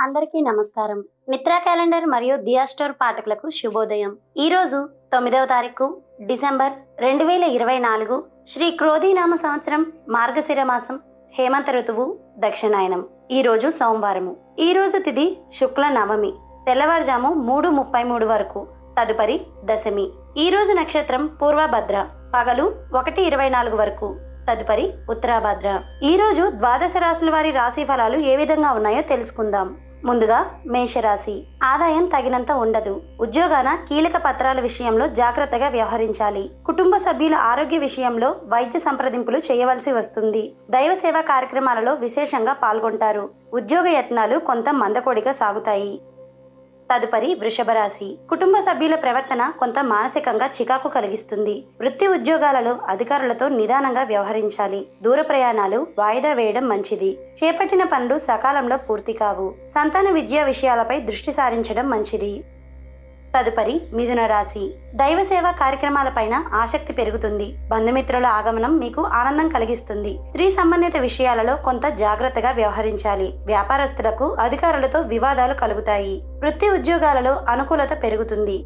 అందరికీ నమస్కారం. మిత్రా క్యాలెండర్ మరియు దియా స్టోర్ పాఠకులకు శుభోదయం. ఈ రోజు 9వ తారీఖు డిసెంబర్ 2024 శ్రీ క్రోధీనామ సంవత్సరం మార్గశిర మాసం హేమంత ఋతువు దక్షిణాయనం. ఈ రోజు సోమవారము. ఈ రోజు తిథి శుక్ల నవమి తెల్లవారుజాము 3:33 వరకు. తదుపరి దశమి. ఈ రోజు నక్షత్రం పూర్వభద్ర పగలు 1:24 వరకు. తదుపరి ఉత్తరాభద్ర. ఈ రోజు ద్వాదశ రాశుల వారి రాశి ఫలాలు ఏ విధంగా ఉన్నాయో తెలుసుకుందాం. ముందుగా మేషరాశి. ఆదాయం తగినంత ఉండదు. ఉద్యోగాన కీలక పత్రాల విషయంలో జాగ్రత్తగా వ్యవహరించాలి. కుటుంబ సభ్యుల ఆరోగ్య విషయంలో వైద్య సంప్రదింపులు చేయవలసి వస్తుంది. దైవ సేవా కార్యక్రమాలలో విశేషంగా పాల్గొంటారు. ఉద్యోగ యత్నాలు కొంత మందకొడిగా సాగుతాయి. తదుపరి వృషభ రాశి. కుటుంబ సభ్యుల ప్రవర్తన కొంత మానసికంగా చికాకు కలిగిస్తుంది. వృత్తి ఉద్యోగాలలో అధికారులతో నిదానంగా వ్యవహరించాలి. దూర ప్రయాణాలు వాయిదా వేయడం మంచిది. చేపట్టిన పనులు సకాలంలో పూర్తి కావు. సంతాన విద్యా విషయాలపై దృష్టి సారించడం మంచిది. తదుపరి మిథున రాశి. దైవ సేవా కార్యక్రమాలపైన ఆసక్తి పెరుగుతుంది. బంధుమిత్రుల ఆగమనం మీకు ఆనందం కలిగిస్తుంది. స్త్రీ సంబంధిత విషయాలలో కొంత జాగ్రత్తగా వ్యవహరించాలి. వ్యాపారస్తులకు అధికారులతో వివాదాలు కలుగుతాయి. వృత్తి ఉద్యోగాలలో అనుకూలత పెరుగుతుంది.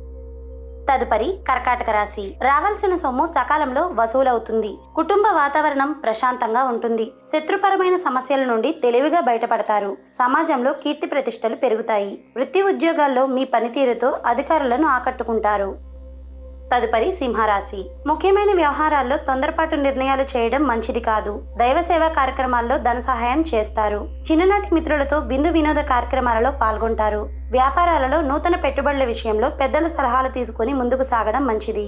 తదుపరి కర్కాటక రాశి. రావాల్సిన సొమ్ము సకాలంలో వసూలవుతుంది. కుటుంబ వాతావరణం ప్రశాంతంగా ఉంటుంది. శత్రుపరమైన సమస్యల నుండి తెలివిగా బయటపడతారు. సమాజంలో కీర్తి ప్రతిష్టలు పెరుగుతాయి. వృత్తి ఉద్యోగాల్లో మీ పనితీరుతో అధికారులను ఆకట్టుకుంటారు. తదుపరి సింహరాశి. ముఖ్యమైన వ్యవహారాల్లో తొందరపాటు నిర్ణయాలు చేయడం మంచిది కాదు. దైవ సేవా కార్యక్రమాల్లో ధన సహాయం చేస్తారు. చిన్ననాటి మిత్రులతో విందు వినోద కార్యక్రమాలలో పాల్గొంటారు. వ్యాపారాలలో నూతన పెట్టుబడుల విషయంలో పెద్దల సలహాలు తీసుకుని ముందుకు సాగడం మంచిది.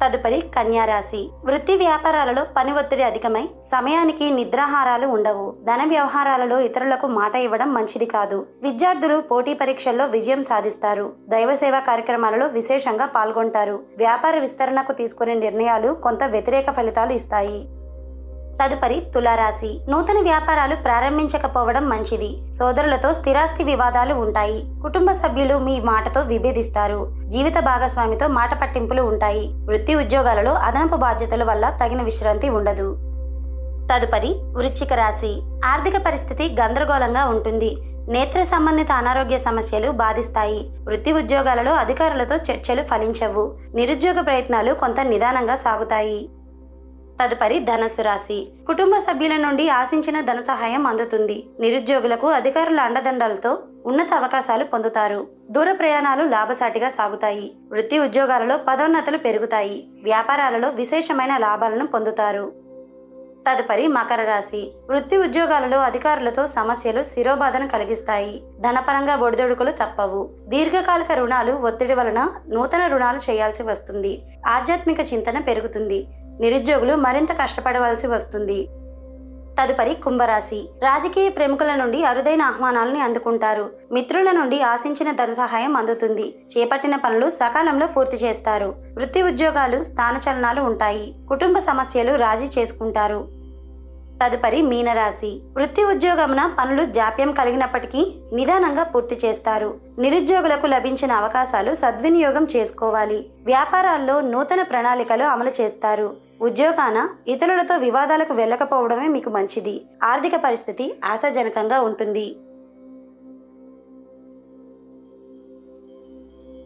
తదుపరి కన్యా రాశి. వృత్తి వ్యాపారాలలో పని ఒత్తిడి అధికమై సమయానికి నిద్రాహారాలు ఉండవు. ధన వ్యవహారాలలో ఇతరులకు మాట ఇవ్వడం మంచిది కాదు. విద్యార్థులు పోటీ పరీక్షల్లో విజయం సాధిస్తారు. దైవ సేవా కార్యక్రమాలలో విశేషంగా పాల్గొంటారు. వ్యాపార విస్తరణకు తీసుకునే నిర్ణయాలు కొంత వ్యతిరేక ఫలితాలు ఇస్తాయి. తదుపరి తులారాశి. నూతన వ్యాపారాలు ప్రారంభించకపోవడం మంచిది. సోదరులతో స్థిరాస్తి వివాదాలు ఉంటాయి. కుటుంబ సభ్యులు మీ మాటతో విభేదిస్తారు. జీవిత భాగస్వామితో మాట పట్టింపులు ఉంటాయి. వృత్తి ఉద్యోగాలలో అదనపు బాధ్యతల వల్ల తగిన విశ్రాంతి ఉండదు. తదుపరి వృశ్చిక రాశి. ఆర్థిక పరిస్థితి గందరగోళంగా ఉంటుంది. నేత్ర సంబంధిత అనారోగ్య సమస్యలు బాధిస్తాయి. వృత్తి ఉద్యోగాలలో అధికారులతో చర్చలు ఫలించవు. నిరుద్యోగ ప్రయత్నాలు కొంత నిదానంగా సాగుతాయి. తదుపరి ధనుస్సు రాశి. కుటుంబ సభ్యుల నుండి ఆశించిన ధన సహాయం అందుతుంది. నిరుద్యోగులకు అధికారుల అండదండలతో ఉన్నత అవకాశాలు పొందుతారు. దూర ప్రయాణాలు లాభసాటిగా సాగుతాయి. వృత్తి ఉద్యోగాలలో పదోన్నతులు పెరుగుతాయి. వ్యాపారాలలో విశేషమైన లాభాలను పొందుతారు. తదుపరి మకర రాశి. వృత్తి ఉద్యోగాలలో అధికారులతో సమస్యలు శిరోబాధను కలిగిస్తాయి. ధనపరంగా ఒడిదొడుకులు తప్పవు. దీర్ఘకాలిక రుణాలు ఒత్తిడి వలన నూతన రుణాలు చేయాల్సి వస్తుంది. ఆధ్యాత్మిక చింతన పెరుగుతుంది. నిరుద్యోగులు మరింత కష్టపడవలసి వస్తుంది. తదుపరి కుంభరాశి. రాజకీయ ప్రముఖుల నుండి అరుదైన ఆహ్వానాలను అందుకుంటారు. మిత్రుల నుండి ఆశించిన ధన సహాయం అందుతుంది. చేపట్టిన పనులు సకాలంలో పూర్తి చేస్తారు. వృత్తి ఉద్యోగాలు స్థానచలనాలు ఉంటాయి. కుటుంబ సమస్యలు రాజీ చేసుకుంటారు. తదుపరి మీనరాశి. వృత్తి ఉద్యోగమున పనులు జాప్యం కలిగినప్పటికీ నిదానంగా పూర్తి చేస్తారు. నిరుద్యోగులకు లభించిన అవకాశాలు సద్వినియోగం చేసుకోవాలి. వ్యాపారాల్లో నూతన ప్రణాళికలు అమలు చేస్తారు. ఉద్యోగాన ఇతరులతో వివాదాలకు వెళ్ళకపోవడమే మీకు మంచిది. ఆర్థిక పరిస్థితి ఆశాజనకంగా ఉంటుంది.